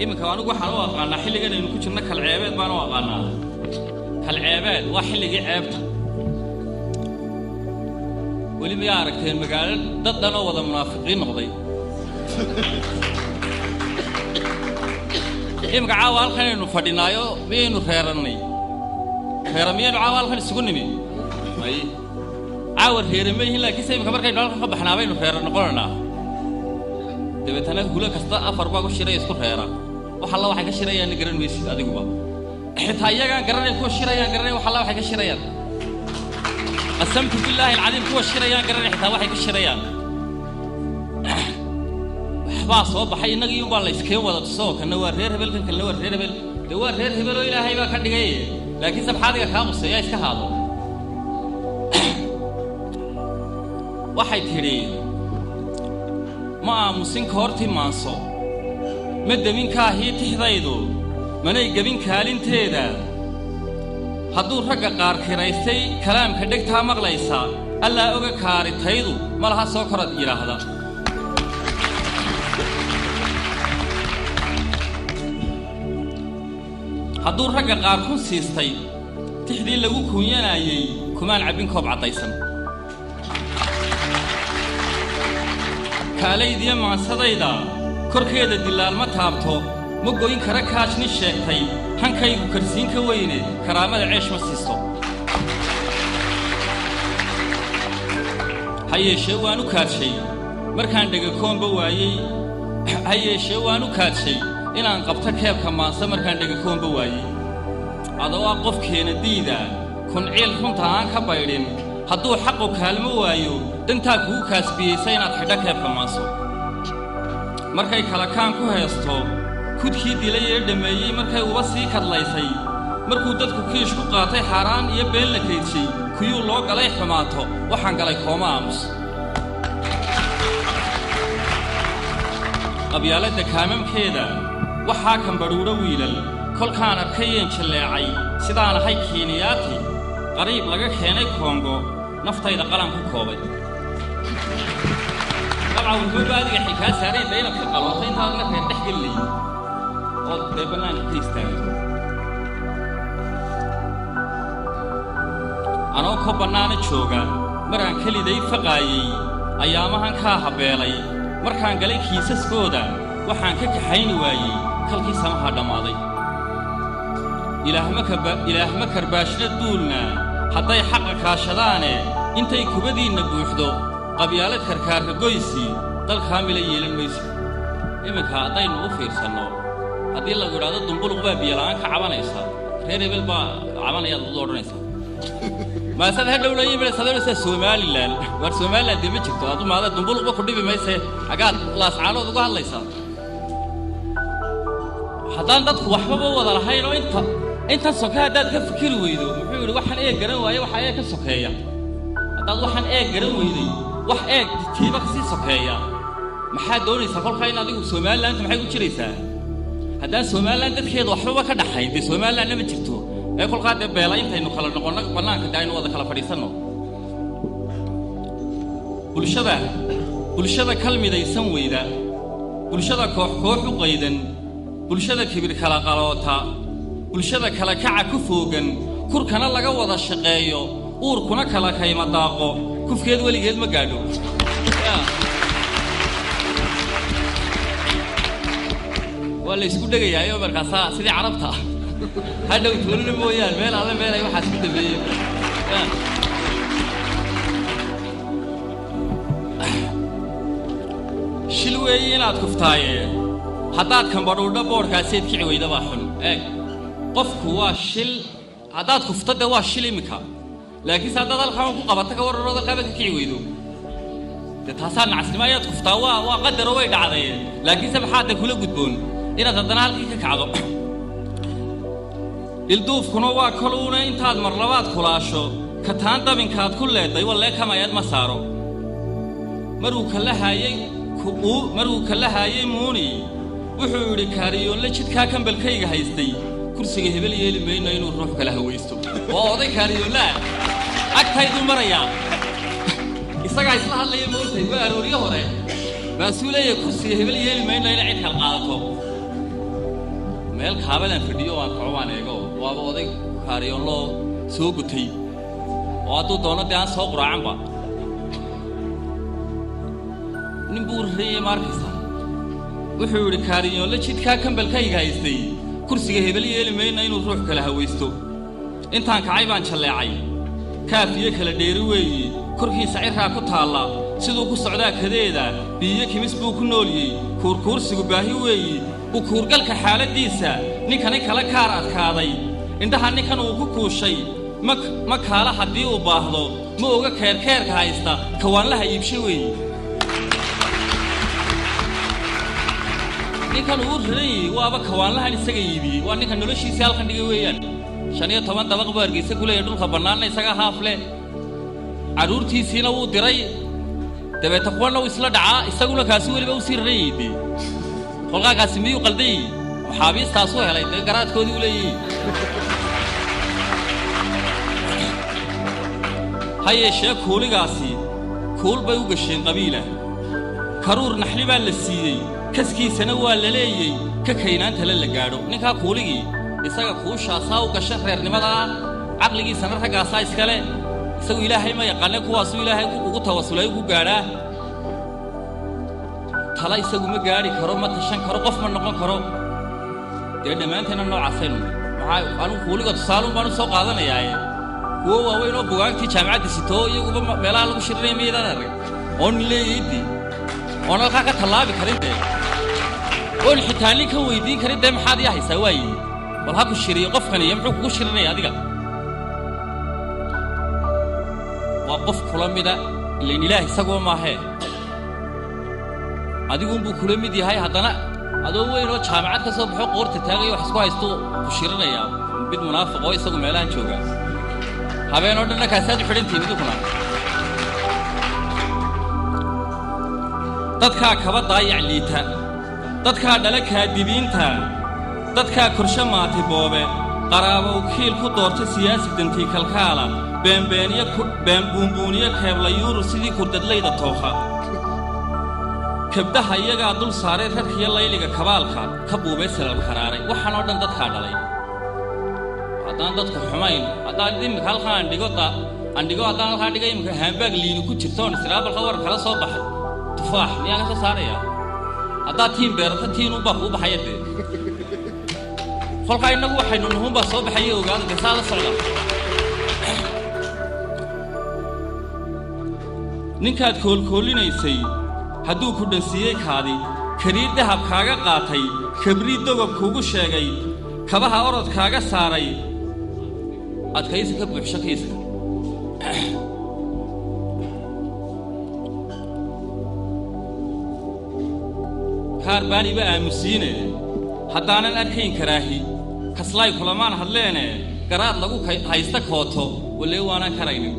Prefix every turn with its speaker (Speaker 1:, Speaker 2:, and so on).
Speaker 1: إمك أنا وحنا وقعنا حل جنا إنه كنا كالعباد ما وقعنا كالعباد وحل جي عبد ولي ميارك تين مقال ضدنا وضع منافقين نقضي إمك عوال خلينا نفردنايو مين خيرني خيرمين عوال خلينا سكوني مين أي عاور خيرمين هلا كيسة إمك مركي نقول خب إحنا بين خيرنا نقولنا تبتنا كلك كستا أفربا كشري يسكر خيرا وحلا واحد كشري يعني قرن ميسي هذا جوا حتى يجا قرن يكون شري قرن وحلا واحد كشري قسمت بالله العظيم هو الشري قرن حتى واحد كشري باص وبحي نجي يوم بالله يسكيو ولا تصو كنا ورير هبل كنا ورير هبل لو ورير هبل إلى هاي ما كان دقيق لكن سبحانه كاموس يا إيش كهذا واحد هري ما مسين كورتي مانسو مد من كاهي تحضيدو من يجبين كالين تيدا هدور رجع قار كرايستي كلام كدكتها مغليسا ألا أوجا كاري تيدو ما لها سكرت إلى هذا هدور رجع قار كون سيستي تحدي لجو كونينا يي كمان عبين كوب عطيسن كالي دي مع صديدا كركيد الدلال ما تابتو مقوين كركاش نشيكتي هنكاي كرسين كويني كرامة العيش مسيستو هاي شوانو كاتشي مركان دقا كون بوايي هاي شوانو كاتشي إلا انقبتا كيب كمانسا مركان دقا كون بوايي عدوا قف كين الديدا كون عيل كنتا عنكا بايرين هدو حقو كالمو وايو دنتا كو كاسبي سينات حدا كيب كمانسو markay kala kaan ku haysto kudkii dilay dhameeyay markay uba sii kadlaysay markuu dadku kiish ku qaatay xaraan iyo been la kaydsi kuyuu loo galay xumaato waxaan galay kooma aamus qabyaalada kaamamkeeda waxa kan baruuro wiilal kolkaan arkayeen jaleecay sidaan ahay kiiniyaati qariib laga keenay Kongo naftayda qalan ku koobay طبعاً والبلد هذه حكاية سارية بينك في القلاطين هذا لك يتحكي لي قد بيبنان تيستاوي أنا أكو بنان تشوغا مران كلي دي فقايي أيامهان كاها بيلي مركان قلي كيسس كودا وحان كحين وايي كالكي سمها دماضي إله مكر باشنا دولنا حتى يحقق هاشداني انتي كبدين نبوحدو قبيلة كركار قويسي دل كامل يلين ميسي إمك هذين وفير سنو هذه الله قرأت دنبول قبا بيلان كعبان إيسا غير بالبا عبان يدور إيسا ما سد هالدولة يبي سدولة سومالي لان ورسومالي دمشق تو هذا ما هذا دنبول قبا كردي بميسه أقال الله سعاله تقول الله إيسا حضان دتك وحبة وضع هاي لو أنت السكاء ده كفكر ويدو محيول وحن إيه جرو ويا وحياة كسكاية هذا وحن إيه جرو ويدي wax eeg tiiba si sokeeya maxaa doonaysaa kolka in adigu Soomaaliland maxay ku jiraysaa haddaan Soomaaliland dadkeedu waxba ka dhaxayn de Soomaaliland ma jirto ee kolka de beela intaynu kala noqono banaanka daayno wada kala fadhiisano bulshada kalmidaysan weyda bulshada koox u qaydan bulshada kibir kala qaloota bulshada kala kaca ku foogan kurkana laga wada shaqeeyo uurkuna kala kayma daaqo كفكيد ولي جد ما قادو ولا يسكت دقيقة يا يوم بركاسا سيدي عرفتها هذا يقول لي مويا الميل هذا الميل أيوة حاسبت بيه شلوي لا تكفتاي حتى كم برودة بورك سيد كعوي ده واحد قف كواش هذا كفتا ده واش لمكان لكن سادة الخام قبضتك ورا الرضا قبضك كيويدو تتحسن عسلمية كفتاوا وقدر ويد عضيه لكن سبحانه كله قدبون إذا تدنا لك كعضو الدوف كنوا كلونا إنت هاد مرلوات كلاشو كتان من كات كله ده والله كما يد مسارو مرو كلها يموني وحوري كاريون لشت كاكم بالكيج هيستي كرسي هبلي يلي بيننا ينور روح كله ويستو واضح كاريون لا أكيد مريا إسقى إسلام الله يموت يبقى روري هره مسؤولية كرسي هبلي يلي بيننا يلعب حلقاته meel kaabadan fadhiyo aan kacwaan eego waaba oday kaariyoon loo soo gutay oo hadduu doono dee aan soo quraacanba nin buu reeyey markaysa wuxuu yidhi kaariyoon la jidkaa kambalkayga haystay kursiga hebel yeeli mayna inuu ruux kala hawaysto intaan kacay baan jalleecay kaafiye kala dheeri weeye korkiisa cirraa ku taalla siduu ku socdaa kadeeda biyo kimis buu ku nooliyey kuurkuursigu baahi weeye u kuurgalka xaaladdiisa ninkani kala kaar adkaaday indhaha ninkan uu ku kuushay ma kaala haddii uu baahdo ma oga keerkeerka haysta kawaanlaha iibsha weeye ninkan uu rirayey waaba kawaanlahan isaga iibiyey waa ninkan noloshiisii halkan dhigay weeyaan 15 dabaq buu Hargeysa ku leeyahay dhulka bannaanna isaga haafle caruurtiisiina wuu diray dabeeta kuwana uu isla dhacaa isaguna kaasi weliba u sii rarayay qolqaagaasi miyuu qalday maxaabiistaas u helay dee garaadkoodii u leeyahay hayeeshee kuuligaasi kuul bay u gasheen qabiila karuur naxli baa la siiyey kaskiisana waa la leeyay ka kaynaanta la gaadho ninkaa kuuligii isaga kuushaasaa u gasha reernimada caqligiisana raggaasaa iskale isagu ilaahay ma yaqaane kuwaasuu ilaahay ugu tawasulay ugu gaadhaa tala isagu ma gaadhi karo ma tashan karo qof ma noqon karo dee dhammaanteena noocaasaynu maxaa anugu kuuliga tusaalun baanu soo qaadanayaaye kuwo waaweyn oo bugaagtii jaamacadda sitoo iyaguba meelaha lagu shirinaya miyaydaan arag oon leeyaydii oon halkaa ka tallaabi karin dee oon xitaa nin ka weydiin karin dee maxaad ii haysaa waaye bal ha ku shiriyo qofkan iyo muxuu kugu shirinaya adiga waa qof kula mida ileen ilaah isagoo maahee adiguunbuu kula mid yahay haddana adoo weyn oo jaamacad ka soo baxo qoorta taagay wax isku haysto ku shirinayaa mid munaafiq oo isagu meelahan jooga habeen oo dhanna kaasaad u xidhantiin idinkuna dadkaa kaba daayac liita dadkaa dhala kaadibiinta dadkaa korshe maati boobe qaraabo kiil ku doorta siyaasi dantii kalkaala beenbuunbuuniyo keebla yuurur sidii kurdadlayda tooqa kabdaha iyagaa dul saaray rarkiyo layliga kabaalka ka buubay salal karaaray waxaan oo dhan dadkaa dhalay haddaan dadku xumayn haddaan imika halkan andhigo haddaan halkaa dhiga imika haambaag liini ku jirtoon isiraabalka war kala soo baxay tufaax miyaa ka soo saaraya haddaad tiin beerata tiinunbaa kuu baxaya dee kolkaa innagu waxaynu nuhunbaa soo baxaya ogaada dee saa la socda ninkaad koolkoolinaysay hadduu ku dhansiiyey kaadi kariir dahab kaaga qaatay kabrii dogob kuugu sheegay kabaha orod kaaga saaray adkaysi ka buuxsho kiiska kaar baaniba aamusiine haddaanan arkayn karaahi kaslaay kulamaan hadleene garaad lagu haysta kooto walee waanaan karaynin